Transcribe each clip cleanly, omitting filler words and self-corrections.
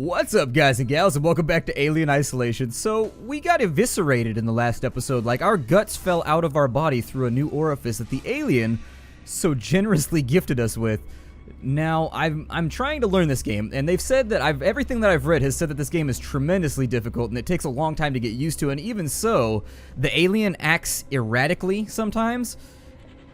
What's up, guys and gals, and welcome back to Alien Isolation. So, we got eviscerated in the last episode, like our guts fell out of our body through a new orifice that the alien so generously gifted us with. Now, I'm trying to learn this game, and they've said that everything that I've read has said that this game is tremendously difficult, and it takes a long time to get used to, and even so, the alien acts erratically sometimes.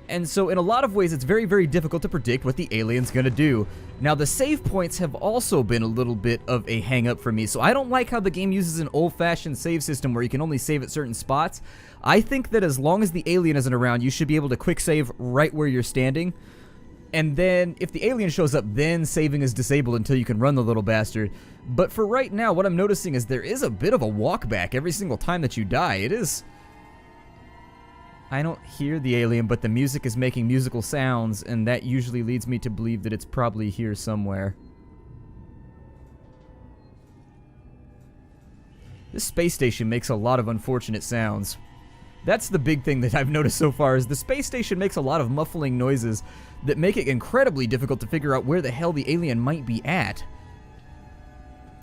And so in a lot of ways, it's very, very difficult to predict what the alien's gonna do. Now, the save points have also been a little bit of a hang-up for me, so I don't like how the game uses an old-fashioned save system where you can only save at certain spots. I think that as long as the alien isn't around, you should be able to quick save right where you're standing. And then, if the alien shows up, then saving is disabled until you can run the little bastard. But for right now, what I'm noticing is there is a bit of a walk back every single time that you die. It is... I don't hear the alien, but the music is making musical sounds, and that usually leads me to believe that it's probably here somewhere. This space station makes a lot of unfortunate sounds. That's the big thing that I've noticed so far, is the space station makes a lot of muffling noises that make it incredibly difficult to figure out where the hell the alien might be at.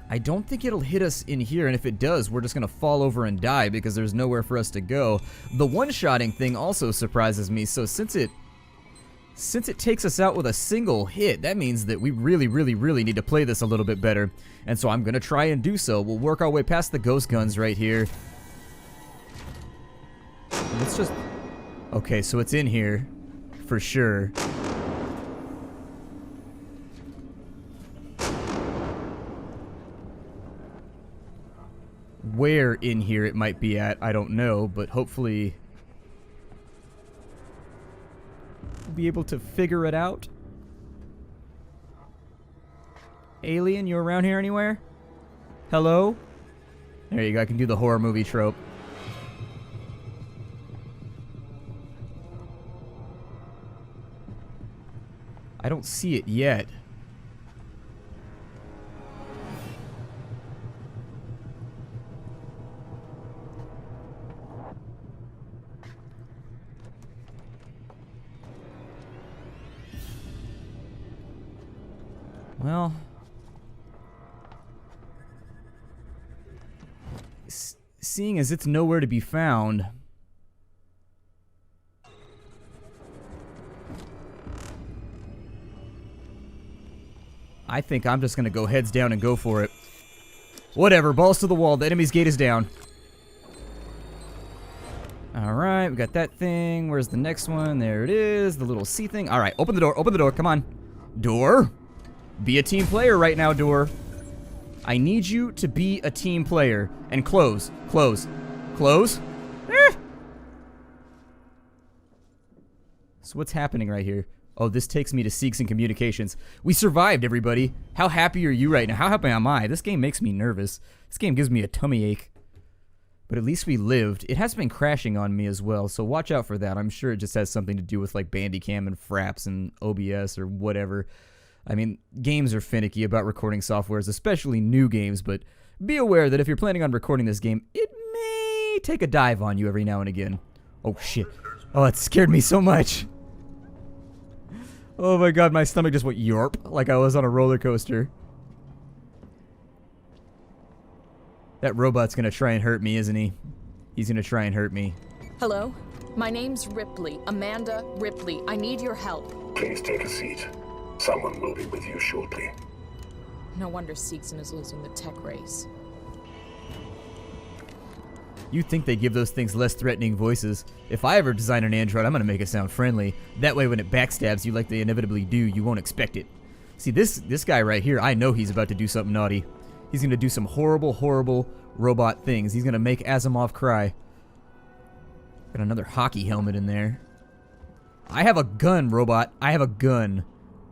I don't think it'll hit us in here, and if it does, we're just gonna fall over and die because there's nowhere for us to go. The one-shotting thing also surprises me, so since it takes us out with a single hit, that means that we really need to play this a little bit better. And so I'm gonna try and do so. We'll work our way past the ghost guns right here. Let's just... Okay, so it's in here, for sure. Where in here it might be at, I don't know, but hopefully we'll be able to figure it out. Alien, you around here anywhere? Hello? There you go, I can do the horror movie trope. I don't see it yet. Well, seeing as it's nowhere to be found, I think I'm just gonna go heads down and go for it. Whatever, balls to the wall, the enemy's gate is down. Alright, we got that thing. Where's the next one? There it is, the little C thing. Alright, open the door, come on. Door? Be a team player right now, door. I need you to be a team player. And close. Close. Close. So what's happening right here? Oh, this takes me to Seegson Communications. We survived, everybody. How happy are you right now? How happy am I? This game makes me nervous. This game gives me a tummy ache. But at least we lived. It has been crashing on me as well, so watch out for that. I'm sure it just has something to do with like Bandicam and Fraps and OBS or whatever. I mean, games are finicky about recording softwares, especially new games, but be aware that if you're planning on recording this game, it may take a dive on you every now and again. Oh, shit. Oh, it scared me so much. Oh my god, my stomach just went yorp, like I was on a roller coaster. That robot's gonna try and hurt me, isn't he? He's gonna try and hurt me. Hello? My name's Ripley. Amanda Ripley. I need your help. Please take a seat. Someone will be with you shortly. No wonder Seegson is losing the tech race. You'd think they give those things less threatening voices. If I ever design an android, I'm gonna make it sound friendly. That way when it backstabs you like they inevitably do, you won't expect it. See, this guy right here, I know he's about to do something naughty. He's gonna do some horrible robot things. He's gonna make Asimov cry. Got another hockey helmet in there. I have a gun, robot. I have a gun.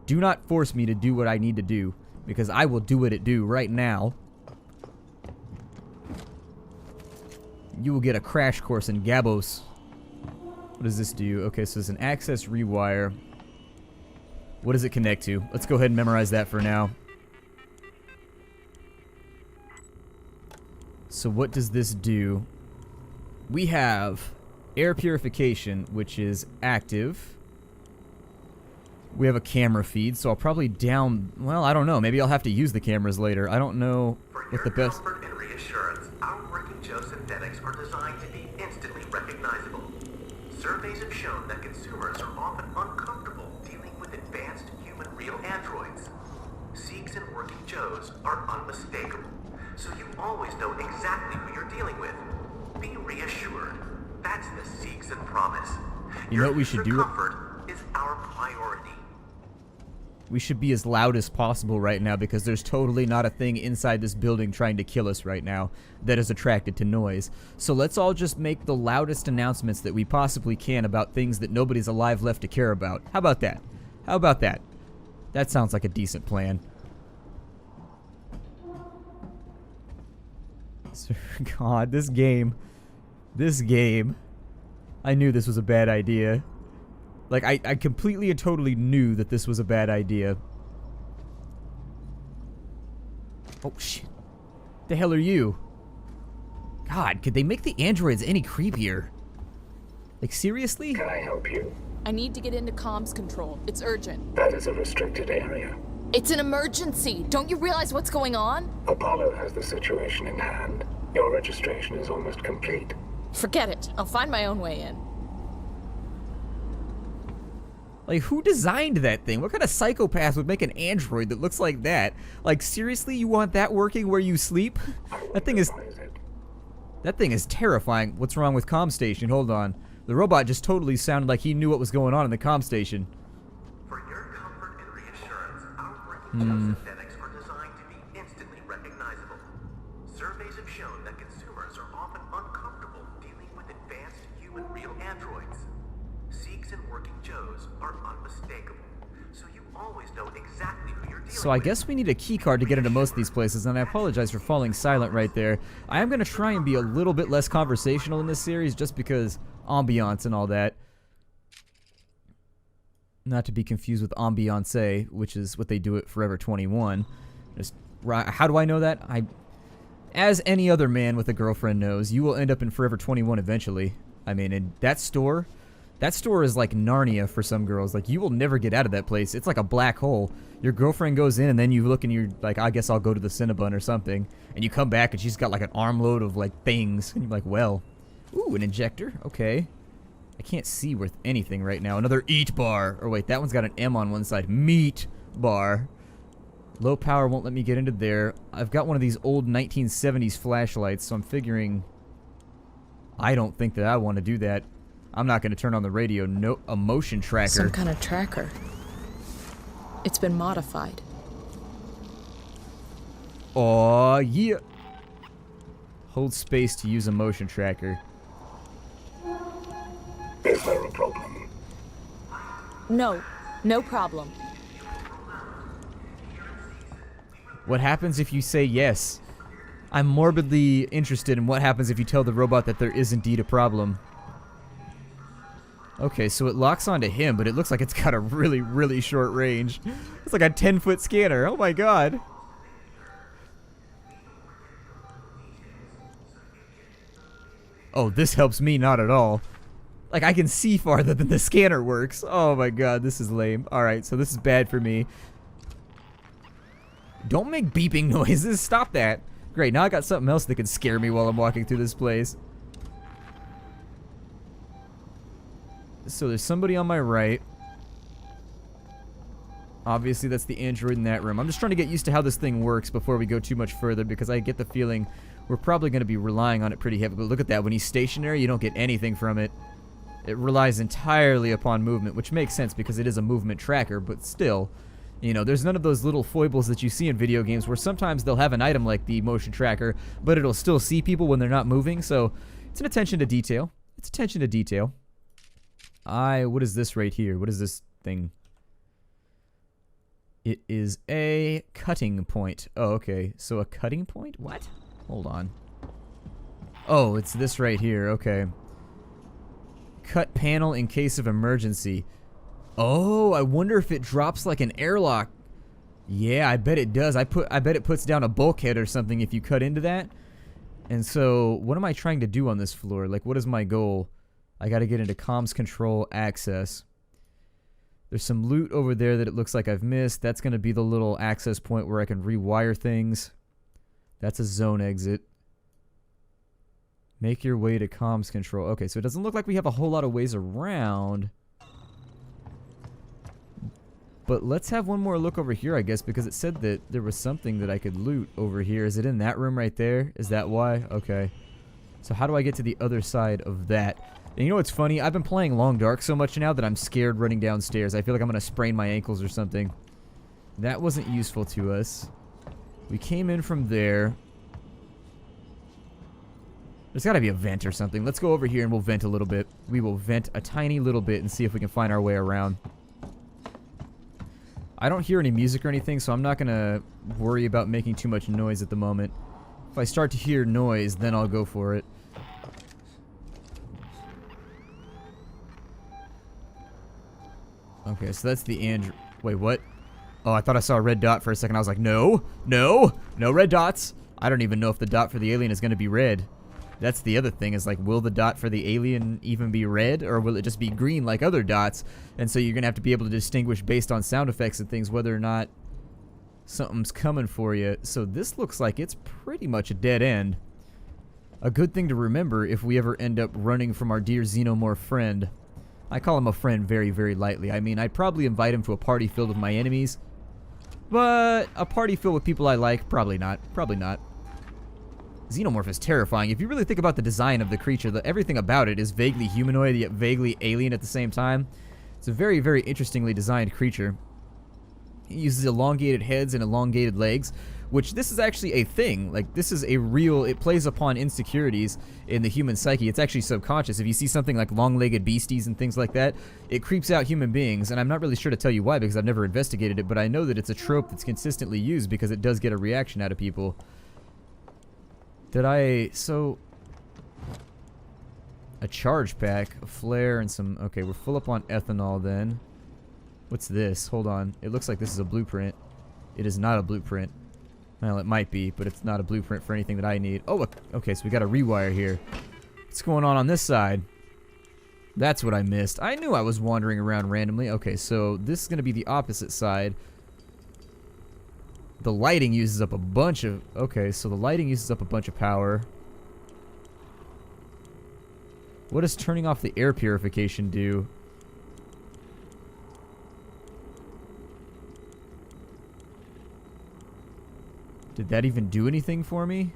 Do not force me to do what I need to do, because I will do what it do right now. You will get a crash course in Gabos. What does this do? Okay, so it's an access rewire. What does it connect to? Let's go ahead and memorize that for now. So what does this do? We have air purification, which is active. We have a camera feed, so I'll probably well, I don't know. Maybe I'll have to use the cameras later. I don't know what the best... For your comfort and reassurance, our working Joe synthetics are designed to be instantly recognizable. Surveys have shown that consumers are often uncomfortable dealing with advanced human real androids. Seegson working Joes are unmistakable, so you always know exactly who you're dealing with. Be reassured. That's the Seegson promise. You know what we should do? Comfort is our priority. We should be as loud as possible right now because there's totally not a thing inside this building trying to kill us right now that is attracted to noise. So let's all just make the loudest announcements that we possibly can about things that nobody's alive left to care about. How about that? How about that? That sounds like a decent plan. God, this game. I knew this was a bad idea. Like, I completely and totally knew that this was a bad idea. Oh, shit. The hell are you? God, could they make the androids any creepier? Like, seriously? Can I help you? I need to get into comms control. It's urgent. That is a restricted area. It's an emergency. Don't you realize what's going on? Apollo has the situation in hand. Your registration is almost complete. Forget it. I'll find my own way in. Like, who designed that thing? What kind of psychopath would make an android that looks like that? Like, seriously, you want that working where you sleep? That thing is terrifying. What's wrong with comm station? Hold on. The robot just totally sounded like he knew what was going on in the comm station. For your comfort and reassurance, our working synthetics are designed to be instantly recognizable. Surveys have shown that consumers are often uncomfortable dealing with advanced human real androids. Seegson working Joes are unmistakable, so you always know exactly who you're dealing with. So I guess we need a key card to get into most of these places, and I apologize for falling silent right there. I am going to try and be a little bit less conversational in this series just because ambiance and all that. Not to be confused with ambiance, which is what they do at Forever 21. How do I know that? As any other man with a girlfriend knows, you will end up in Forever 21 eventually. I mean, in that store is like Narnia for some girls. Like, you will never get out of that place. It's like a black hole. Your girlfriend goes in, and then you look and you're like, I guess I'll go to the Cinnabon or something. And you come back, and she's got like an armload of like things. And you're like, well, ooh, an injector. Okay. I can't see worth anything right now. Another eat bar. Or wait, that one's got an M on one side. Meat bar. Low power won't let me get into there. I've got one of these old 1970s flashlights, so I'm figuring I don't think that I want to do that. I'm not going to turn on the radio. No, a motion tracker. Some kind of tracker. It's been modified. Oh yeah. Hold space to use a motion tracker. Is there a problem? No. No problem. What happens if you say yes? I'm morbidly interested in what happens if you tell the robot that there is indeed a problem. Okay, so it locks onto him, but it looks like it's got a really, really short range. It's like a 10-foot scanner. Oh my god. Oh, this helps me not at all. Like, I can see farther than the scanner works. Oh my god, this is lame. Alright, so this is bad for me. Don't make beeping noises. Stop that. Great, now I got something else that can scare me while I'm walking through this place. So there's somebody on my right. Obviously, that's the android in that room. I'm just trying to get used to how this thing works before we go too much further, because I get the feeling we're probably going to be relying on it pretty heavily. But look at that. When he's stationary, you don't get anything from it. It relies entirely upon movement, which makes sense because it is a movement tracker, but still, you know, there's none of those little foibles that you see in video games where sometimes they'll have an item like the motion tracker, but it'll still see people when they're not moving, so it's an attention to detail. It's attention to detail. What is this right here? What is this thing? It is a cutting point. Oh, okay. So a cutting point? What? Hold on. Oh, it's this right here. Okay. Cut panel in case of emergency. Oh, I wonder if it drops like an airlock. Yeah, I bet it does. I bet it puts down a bulkhead or something if you cut into that. And so, what am I trying to do on this floor? Like, what is my goal? I gotta get into comms control access. There's some loot over there that it looks like I've missed. That's going to be the little access point where I can rewire things. That's a zone exit. Make your way to comms control. Okay, so it doesn't look like we have a whole lot of ways around. But let's have one more look over here, I guess, because it said that there was something that I could loot over here. Is it in that room right there? Is that why? Okay. So how do I get to the other side of that? And you know what's funny? I've been playing Long Dark so much now that I'm scared running downstairs. I feel like I'm going to sprain my ankles or something. That wasn't useful to us. We came in from there. There's got to be a vent or something. Let's go over here and we'll vent a little bit. We will vent a tiny little bit and see if we can find our way around. I don't hear any music or anything, so I'm not going to worry about making too much noise at the moment. If I start to hear noise, then I'll go for it. Okay, so that's the Andrew. Wait, what? Oh, I thought I saw a red dot for a second. I was like, no, no, no red dots. I don't even know if the dot for the alien is going to be red. That's the other thing, is like, will the dot for the alien even be red, or will it just be green like other dots? And so you're going to have to be able to distinguish based on sound effects and things whether or not something's coming for you. So this looks like it's pretty much a dead end. A good thing to remember if we ever end up running from our dear xenomorph friend. I call him a friend very, very lightly. I mean, I'd probably invite him to a party filled with my enemies. But a party filled with people I like, probably not. Probably not. Xenomorph is terrifying. If you really think about the design of the creature, everything about it is vaguely humanoid yet vaguely alien at the same time. It's a very, very interestingly designed creature. It uses elongated heads and elongated legs, which this is actually a thing. Like, this is a real, it plays upon insecurities in the human psyche. It's actually subconscious. If you see something like long-legged beasties and things like that, it creeps out human beings, and I'm not really sure to tell you why because I've never investigated it, but I know that it's a trope that's consistently used because it does get a reaction out of people. So, a charge pack, a flare, and some, okay, we're full up on ethanol then. What's this? Hold on. It looks like this is a blueprint. It is not a blueprint. Well, it might be, but it's not a blueprint for anything that I need. Oh, okay, so we got a rewire here. What's going on this side? That's what I missed. I knew I was wandering around randomly. Okay, so this is going to be the opposite side. The lighting uses up a bunch of... Okay, so the lighting uses up a bunch of power. What does turning off the air purification do? Did that even do anything for me?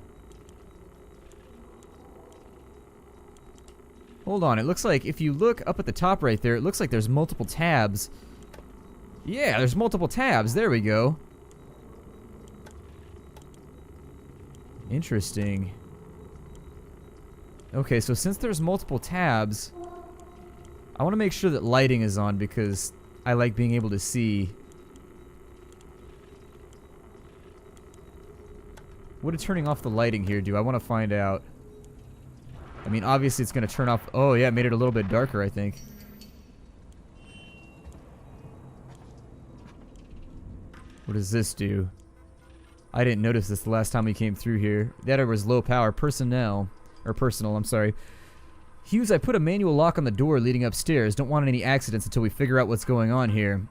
Hold on, it looks like if you look up at the top right there, it looks like there's multiple tabs. Yeah, there's multiple tabs. There we go. Interesting. Okay, so since there's multiple tabs, I want to make sure that lighting is on because I like being able to see. What did turning off the lighting here do? I want to find out. I mean, obviously it's going to turn off... Oh, yeah, it made it a little bit darker, I think. What does this do? I didn't notice this the last time we came through here. That was low power. Personal, I'm sorry. Hughes, I put a manual lock on the door leading upstairs. Don't want any accidents until we figure out what's going on here.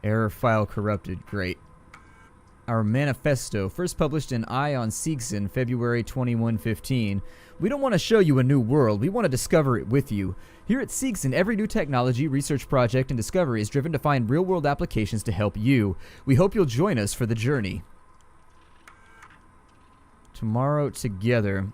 Error file corrupted. Great. Our manifesto, first published in Eye on Seegson, February 2115. We don't want to show you a new world, we want to discover it with you. Here at Seegson, every new technology, research project, and discovery is driven to find real-world applications to help you. We hope you'll join us for the journey. Tomorrow together.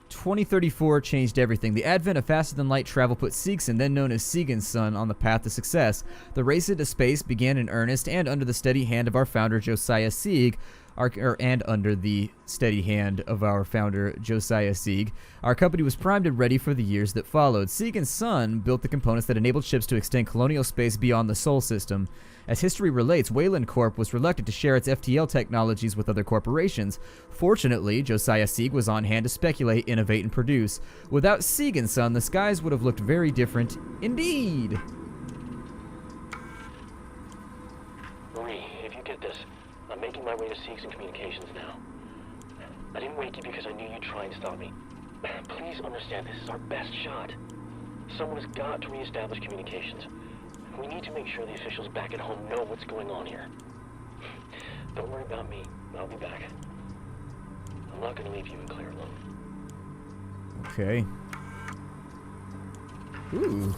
2034 changed everything. The advent of faster-than-light travel put Seegson, then known as Seegson, on the path to success. The race into space began in earnest and under the steady hand of our founder, Josiah Sieg, and under the steady hand of our founder, Josiah Sieg. Our company was primed and ready for the years that followed. Sieg and Son built the components that enabled ships to extend colonial space beyond the Sol system. As history relates, Wayland Corp was reluctant to share its FTL technologies with other corporations. Fortunately, Josiah Sieg was on hand to speculate, innovate, and produce. Without Sieg and Son, the skies would have looked very different indeed. Marie, if you get this, I'm making my way to Seegson Communications now. I didn't wake you because I knew you'd try and stop me. Please understand, this is our best shot. Someone has got to reestablish communications. We need to make sure the officials back at home know what's going on here. Don't worry about me. I'll be back. I'm not going to leave you and Claire alone. Okay. Ooh.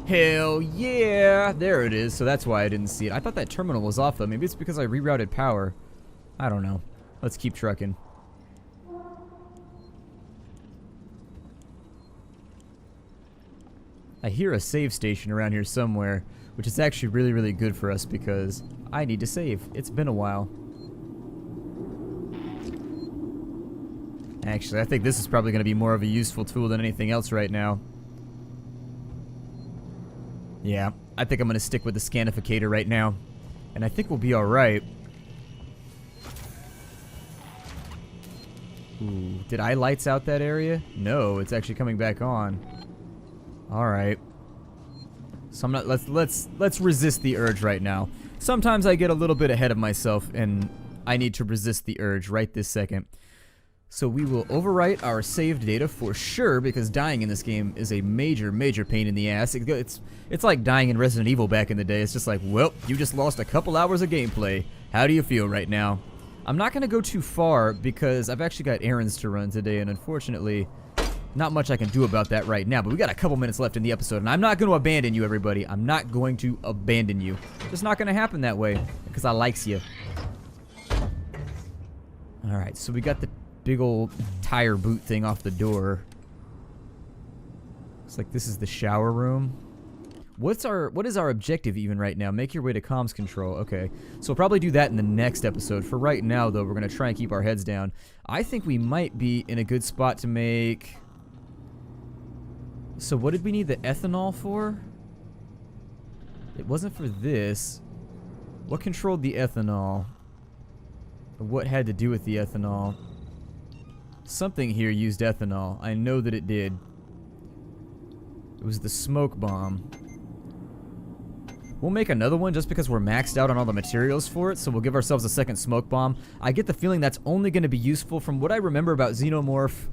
Hell yeah! There it is. So that's why I didn't see it. I thought that terminal was off though. Maybe it's because I rerouted power. I don't know. Let's keep trucking. I hear a save station around here somewhere, which is actually really, really good for us because I need to save. It's been a while. Actually, I think this is probably going to be more of a useful tool than anything else right now. Yeah, I think I'm going to stick with the scanificator right now. And I think we'll be alright. Ooh, did I lights out that area? No, it's actually coming back on. Alright. So I'm not, let's resist the urge right now. Sometimes I get a little bit ahead of myself and I need to resist the urge right this second. So we will overwrite our saved data for sure, because dying in this game is a major, major pain in the ass. It's like dying in Resident Evil back in the day. It's just like, well, you just lost a couple hours of gameplay. How do you feel right now? I'm not going to go too far because I've actually got errands to run today, and unfortunately, not much I can do about that right now. But we got a couple minutes left in the episode, and I'm not going to abandon you, everybody. I'm not going to abandon you. It's not going to happen that way because I likes you. All right, so we got the big old tire boot thing off the door. Looks like this is the shower room. What is our objective even right now? Make your way to comms control. Okay, so we'll probably do that in the next episode. For right now, though, we're gonna try and keep our heads down. I think we might be in a good spot to make. So what did we need the ethanol for? It wasn't for this. What controlled the ethanol? What had to do with the ethanol? Something here used ethanol. I know that it did. It was the smoke bomb. We'll make another one just because we're maxed out on all the materials for it, so we'll give ourselves a second smoke bomb. I get the feeling that's only going to be useful from what I remember about xenomorph.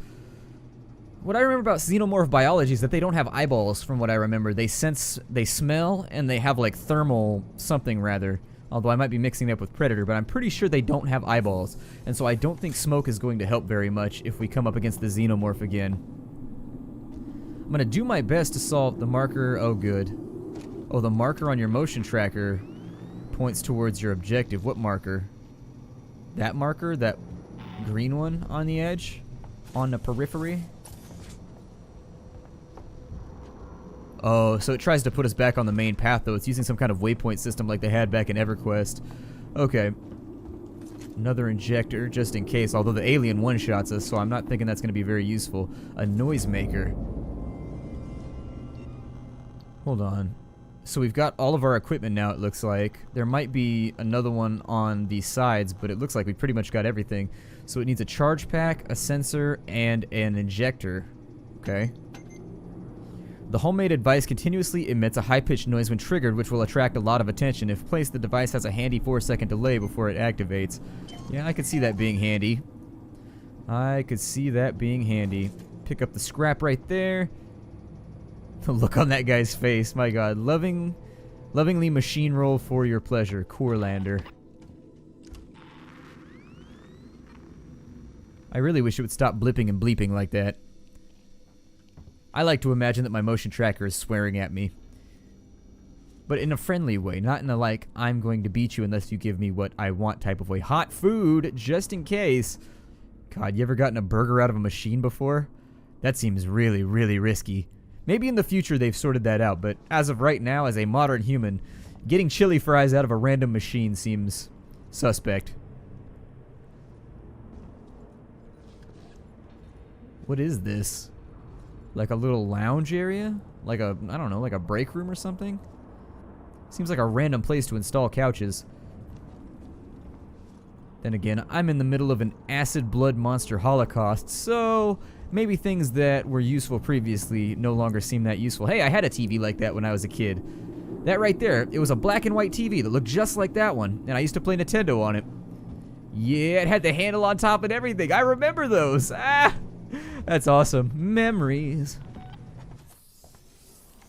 What I remember about xenomorph biology is that they don't have eyeballs from what I remember. They sense, they smell, and they have like thermal something rather. Although I might be mixing it up with Predator, but I'm pretty sure they don't have eyeballs. And so I don't think smoke is going to help very much if we come up against the xenomorph again. I'm going to do my best to solve the marker. Oh, good. Oh, the marker on your motion tracker points towards your objective. What marker? That marker? That green one on the edge? On the periphery? Oh, so it tries to put us back on the main path, though. It's using some kind of waypoint system like they had back in EverQuest. Okay. Another injector, just in case, although the alien one-shots us, so I'm not thinking that's going to be very useful. A noisemaker. Hold on. So we've got all of our equipment now, it looks like. There might be another one on the sides, but it looks like we pretty much got everything. So it needs a charge pack, a sensor, and an injector. Okay. The homemade device continuously emits a high-pitched noise when triggered, which will attract a lot of attention. If placed, the device has a handy 4-second delay before it activates. Yeah, I could see that being handy. I could see that being handy. Pick up the scrap right there. The look on that guy's face, my god. Lovingly machine roll for your pleasure, Courlander. I really wish it would stop blipping and bleeping like that. I like to imagine that my motion tracker is swearing at me. But in a friendly way, not in a like, I'm going to beat you unless you give me what I want type of way. Hot food, just in case. God, you ever gotten a burger out of a machine before? That seems really, really risky. Maybe in the future they've sorted that out, but as of right now, as a modern human, getting chili fries out of a random machine seems suspect. What is this? Like a little lounge area? Like a, I don't know, like a break room or something? Seems like a random place to install couches. Then again, I'm in the middle of an acid blood monster holocaust, so maybe things that were useful previously no longer seem that useful. Hey, I had a TV like that when I was a kid. That right there, it was a black and white TV that looked just like that one, and I used to play Nintendo on it. Yeah, it had the handle on top and everything. I remember those. Ah! That's awesome. Memories.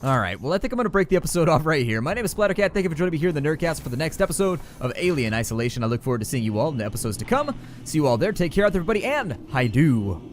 Alright, well I think I'm going to break the episode off right here. My name is Splattercat. Thank you for joining me here in the Nerdcast for the next episode of Alien Isolation. I look forward to seeing you all in the episodes to come. See you all there. Take care out there, everybody, and hi-do.